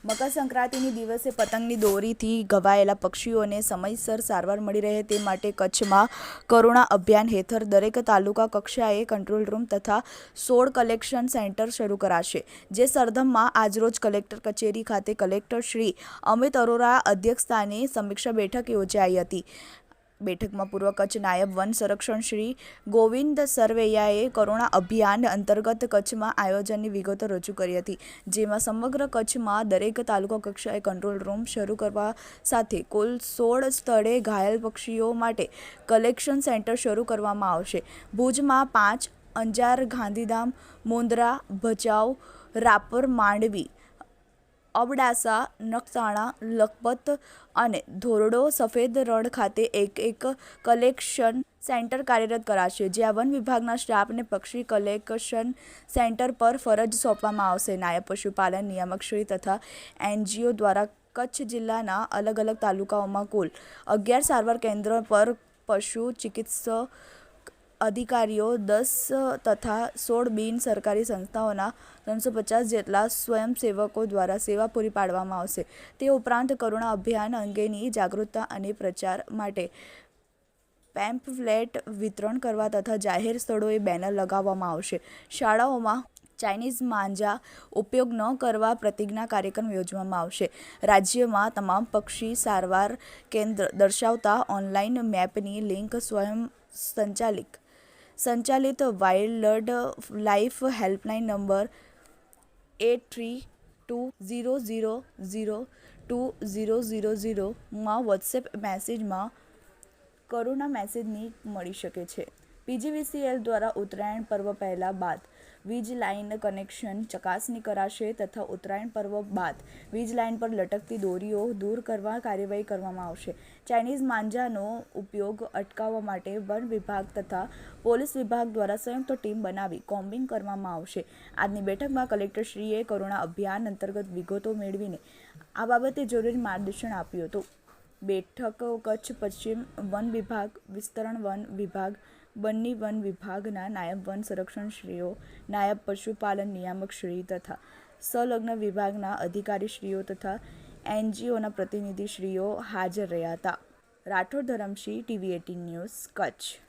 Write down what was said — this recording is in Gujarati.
મકર સંક્રાંતિની દિવસે પતંગની દોરીથી ઘવાયેલા પક્ષીઓને સમયસર સારવાર મળી રહે તે માટે કચ્છમાં કરુણા અભિયાન હેઠળ દરેક તાલુકા કક્ષાએ કંટ્રોલ રૂમ તથા 16 કલેક્શન સેન્ટર શરૂ કરાશે, જે સરધમમાં આજરોજ કલેક્ટર કચેરી ખાતે કલેક્ટર શ્રી અમિત અરોરા અધ્યક્ષસ્થાને સમીક્ષા બેઠક યોજાઈ હતી। બેઠકમાં પૂર્વ કચ્છ નાયબ વન સંરક્ષક શ્રી ગોવિંદ સરવૈયાએ કરુણા અભિયાન અંતર્ગત કચ્છમાં આયોજનની વિગતો રજૂ કરી હતી, જેમાં સમગ્ર કચ્છમાં દરેક તાલુકા કક્ષાએ કંટ્રોલ રૂમ શરૂ કરવા સાથે કુલ 16 સ્થળે ઘાયલ પક્ષીઓ માટે કલેક્શન સેન્ટર શરૂ કરવામાં આવશે। ભુજમાં 5, અંજાર, ગાંધીધામ, મુંદ્રા, ભચાઉ, રાપર, માંડવી, અબડાસા, નખત્રાણા, લખપત અને ધોરડો સફેદ રણ ખાતે એક કલેક્શન સેન્ટર કાર્યરત કરાશે, જ્યાં વન વિભાગના સ્ટાફને પક્ષી કલેક્શન સેન્ટર પર ફરજ સોંપવામાં આવશે। નાયબ પશુપાલન નિયામકશ્રી તથા એનજીઓ દ્વારા કચ્છ જિલ્લાના અલગ અલગ તાલુકાઓમાં કુલ 11 સારવાર કેન્દ્ર પર પશુ ચિકિત્સક અધિકારીઓ 10 તથા 16 બિન સરકારી સંસ્થાઓના 350 જેટલા સ્વયંસેવકો દ્વારા સેવા પૂરી પાડવામાં આવશે। તે ઉપરાંત કરુણા અભિયાન અંગેની જાગૃતતા અને પ્રચાર માટે પેમ્ફલેટ વિતરણ કરવા તથા જાહેર સ્થળોએ બેનર લગાવવામાં આવશે। શાળાઓમાં ચાઇનીઝ માંજા ઉપયોગ ન કરવા પ્રતિજ્ઞા કાર્યક્રમ યોજવામાં આવશે। રાજ્યમાં તમામ પક્ષી સારવાર કેન્દ્ર દર્શાવતા ઓનલાઈન મેપની લિંક સંચાલિત વાઇલ્ડ લાઇફ હેલ્પલાઇન નંબર 8320002000 માં વોટ્સએપ મેસેજમાં કરુણા મેસેજની મળી શકે છે। પીજીવીસીએલ દ્વારા ઉત્તરાયણ પર્વ પહેલા બાદ વીજ લાઇન કનેક્શન ચકાસણી કરાશે તથા ઉત્તરાયણ પર્વ બાદ વીજ લાઇન પર લટકતી દોરીઓ દૂર કરવા કાર્યવાહી કરવામાં આવશે। ચાઇનીઝ માંજાનો ઉપયોગ અટકાવવા માટે વન વિભાગ તથા પોલીસ વિભાગ દ્વારા સંયુક્ત ટીમ બનાવી કોમ્બિંગ કરવામાં આવશે। આજની બેઠકમાં કલેક્ટરશ્રીએ કરુણા અભિયાન અંતર્ગત વિગતો મેળવીને આ બાબતે જરૂરી માર્ગદર્શન આપ્યું હતું। બેઠક કચ્છ પશ્ચિમ વન વિભાગ, વિસ્તરણ વન વિભાગ, બન્ની વન વિભાગના નાયબ વન સંરક્ષકશ્રીઓ, નાયબ પશુપાલન નિયામકશ્રી તથા સંલગ્ન વિભાગના અધિકારીશ્રીઓ તથા એનજીઓના પ્રતિનિધિશ્રીઓ હાજર રહ્યા હતા। Rathod Dharamsinh, TV18 news, Kutch.